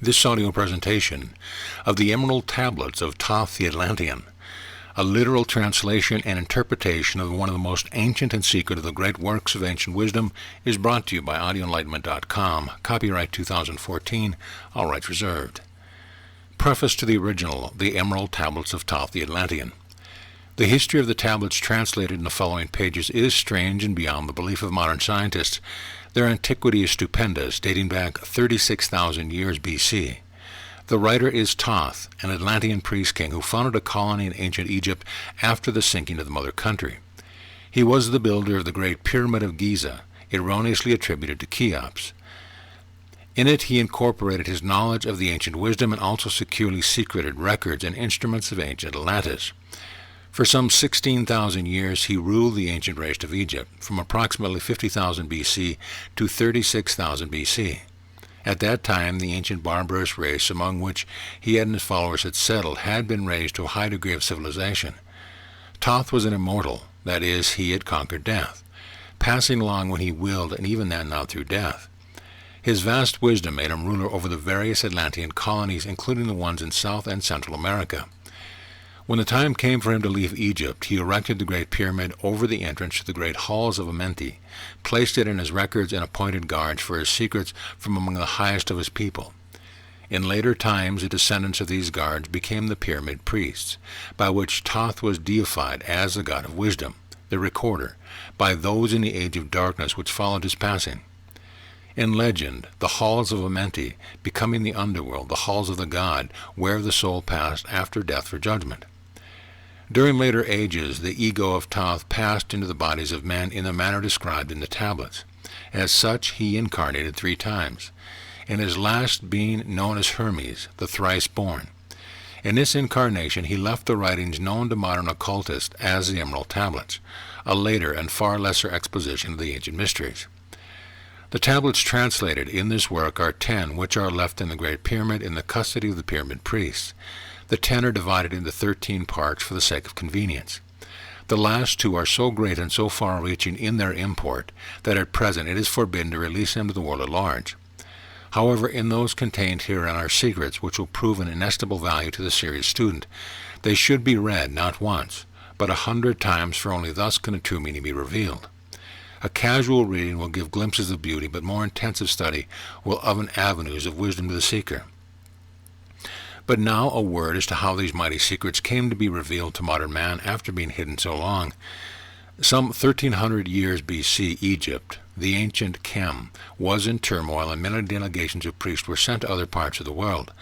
this audio presentation of the Emerald Tablets of Thoth the Atlanean, a literal translation and interpretation of one of the most ancient and secret of the great works of ancient wisdom, is brought to you by audioenlightenment.com, copyright 2014, all rights reserved. Preface to the original, The Emerald Tablets of Thoth the Atlanean. The history of the tablets translated in the following pages is strange and beyond the belief of modern scientists. Their antiquity is stupendous, dating back 36,000 years BC. The writer is Thoth, an Atlanean priest king who founded a colony in ancient Egypt after the sinking of the mother country. He was the builder of the Great Pyramid of Giza, erroneously attributed to Cheops. In it he incorporated his knowledge of the ancient wisdom and also securely secreted records and instruments of ancient Atlantis. For some 16,000 years he ruled the ancient race of Egypt, from approximately 50,000 BC to 36,000 BC. At that time, the ancient barbarous race among which he and his followers had settled had been raised to a high degree of civilization. Thoth was an immortal, that is, he had conquered death, passing along when he willed, and even then not through death. His vast wisdom made him ruler over the various Atlantean colonies, including the ones in South and Central America. When the time came for him to leave Egypt, he erected the Great Pyramid over the entrance to the great halls of Amenti, placed it in his records, and appointed guards for his secrets from among the highest of his people. In later times, the descendants of these guards became the Pyramid Priests, by which Thoth was deified as the god of wisdom, the recorder, by those in the age of darkness which followed his passing. In legend, the halls of Amenti, becoming the underworld, the halls of the god, where the soul passed after death for judgment. During later ages, the ego of Thoth passed into the bodies of men in the manner described in the tablets. As such, he incarnated 3 times, in his last being known as Hermes, the thrice-born. In this incarnation, he left the writings known to modern occultists as the Emerald Tablets, a later and far lesser exposition of the ancient mysteries. The tablets translated in this work are 10, which are left in the Great Pyramid in the custody of the Pyramid Priests. The 10 are divided into 13 parts for the sake of convenience. The last 2 are so great and so far-reaching in their import that at present it is forbidden to release them to the world at large. However, in those contained herein are secrets which will prove an inestimable value to the serious student. They should be read not once, but 100 times, for only thus can a true meaning be revealed. A casual reading will give glimpses of beauty, but more intensive study will open avenues of wisdom to the seeker. But now a word as to how these mighty secrets came to be revealed to modern man after being hidden so long. Some 1,300 years BC, Egypt, the ancient Kem, was in turmoil, and many delegations of priests were sent to other parts of the world.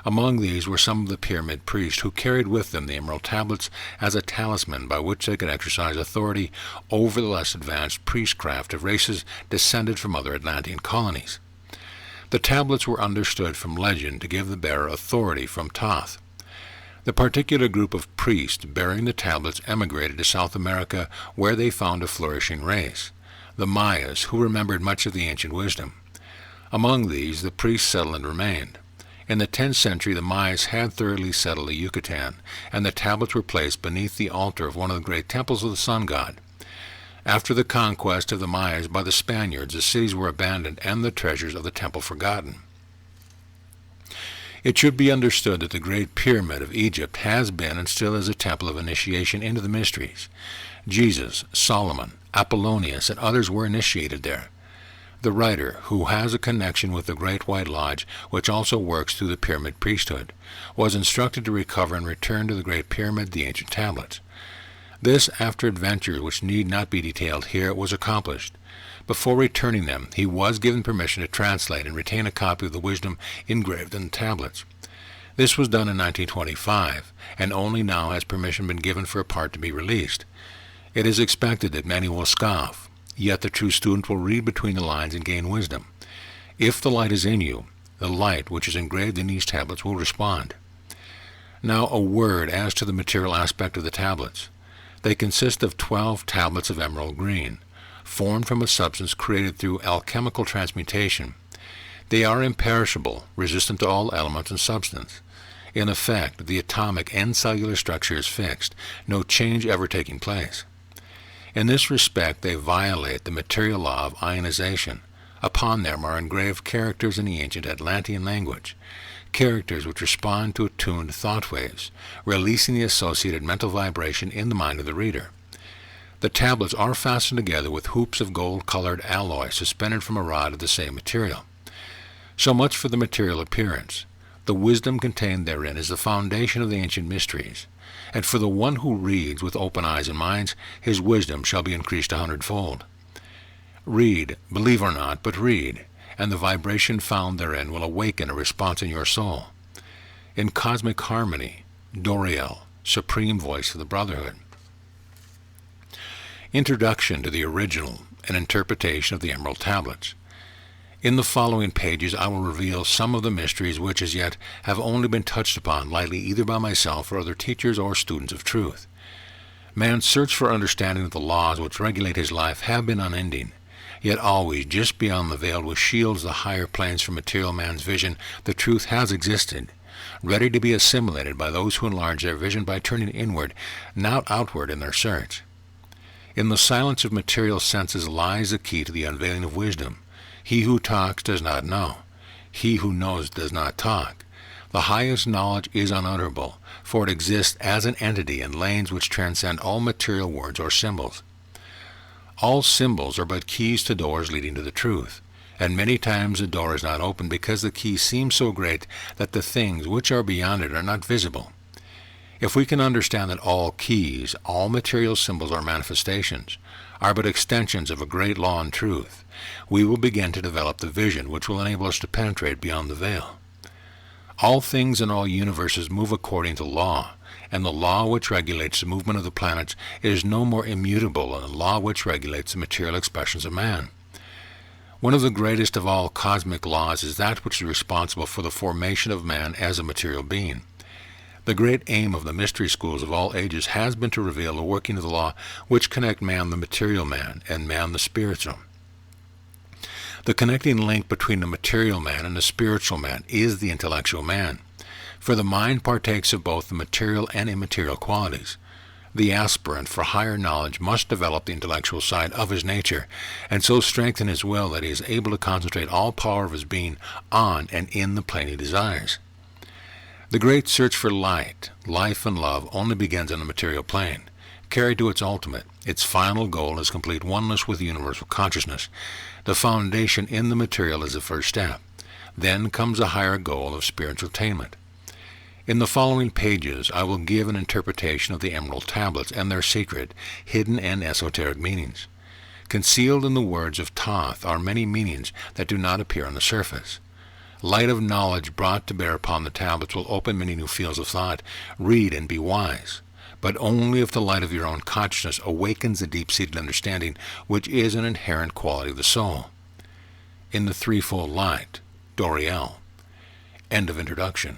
Among these were some of the Pyramid Priests, who carried with them the Emerald Tablets as a talisman by which they could exercise authority over the less advanced priestcraft of races descended from other Atlantean colonies. The tablets were understood from legend to give the bearer authority from Thoth. The particular group of priests bearing the tablets emigrated to South America, where they found a flourishing race, the Mayas, who remembered much of the ancient wisdom. Among these, the priests settled and remained. In the 10th century, the Mayas had thoroughly settled the Yucatan, and the tablets were placed beneath the altar of one of the great temples of the sun god. After the conquest of the Mayas by the Spaniards, the cities were abandoned and the treasures of the temple forgotten. It should be understood that the Great Pyramid of Egypt has been and still is a temple of initiation into the mysteries. Jesus, Solomon, Apollonius, and others were initiated there. The writer, who has a connection with the Great White Lodge, which also works through the Pyramid priesthood, was instructed to recover and return to the Great Pyramid the ancient tablets. This, after adventures which need not be detailed here, was accomplished. Before returning them, he was given permission to translate and retain a copy of the wisdom engraved in the tablets. This was done in 1925, and only now has permission been given for a part to be released. It is expected that many will scoff, yet the true student will read between the lines and gain wisdom. If the light is in you, the light which is engraved in these tablets will respond. Now a word as to the material aspect of the tablets. They consist of 12 tablets of emerald green, formed from a substance created through alchemical transmutation. They are imperishable, resistant to all elements and substance. In effect, the atomic and cellular structure is fixed, no change ever taking place. In this respect, they violate the material law of ionization, Upon them are engraved characters in the ancient Atlantean language, characters which respond to attuned thought waves, releasing the associated mental vibration in the mind of the reader. The tablets are fastened together with hoops of gold-colored alloy suspended from a rod of the same material. So much for the material appearance. The wisdom contained therein is the foundation of the ancient mysteries, and for the one who reads with open eyes and minds, his wisdom shall be increased 100-fold. Read, believe or not, but read, and the vibration found therein will awaken a response in your soul. In cosmic harmony, Doriel, supreme voice of the Brotherhood. Introduction to the original and interpretation of the Emerald Tablets. In the following pages I will reveal some of the mysteries which as yet have only been touched upon lightly either by myself or other teachers or students of truth. Man's search for understanding of the laws which regulate his life have been unending, yet always just beyond the veil which shields the higher planes from material man's vision, the truth has existed, ready to be assimilated by those who enlarge their vision by turning inward, not outward in their search. In the silence of material senses lies the key to the unveiling of wisdom. He who talks does not know. He who knows does not talk. The highest knowledge is unutterable, for it exists as an entity in lanes which transcend all material words or symbols. All symbols are but keys to doors leading to the truth, and many times the door is not opened because the key seems so great that the things which are beyond it are not visible. If we can understand that all keys, all material symbols are manifestations, are but extensions of a great law and truth, we will begin to develop the vision which will enable us to penetrate beyond the veil. All things in all universes move according to law, and the law which regulates the movement of the planets is no more immutable than the law which regulates the material expressions of man. One of the greatest of all cosmic laws is that which is responsible for the formation of man as a material being. The great aim of the mystery schools of all ages has been to reveal the working of the law which connect man the material man and man the spiritual. The connecting link between the material man and the spiritual man is the intellectual man, for the mind partakes of both the material and immaterial qualities. The aspirant for higher knowledge must develop the intellectual side of his nature, and so strengthen his will that he is able to concentrate all power of his being on and in the plane he desires. The great search for light, life, and love only begins on the material plane. Carried to its ultimate, its final goal is complete oneness with the universal consciousness. The foundation in the material is the first step. Then comes a higher goal of spiritual attainment. In the following pages I will give an interpretation of the Emerald Tablets and their secret, hidden and esoteric meanings. Concealed in the words of Thoth are many meanings that do not appear on the surface. Light of knowledge brought to bear upon the tablets will open many new fields of thought. Read and be wise, but only if the light of your own consciousness awakens the deep-seated understanding which is an inherent quality of the soul. In the threefold light, Doriel. End of introduction.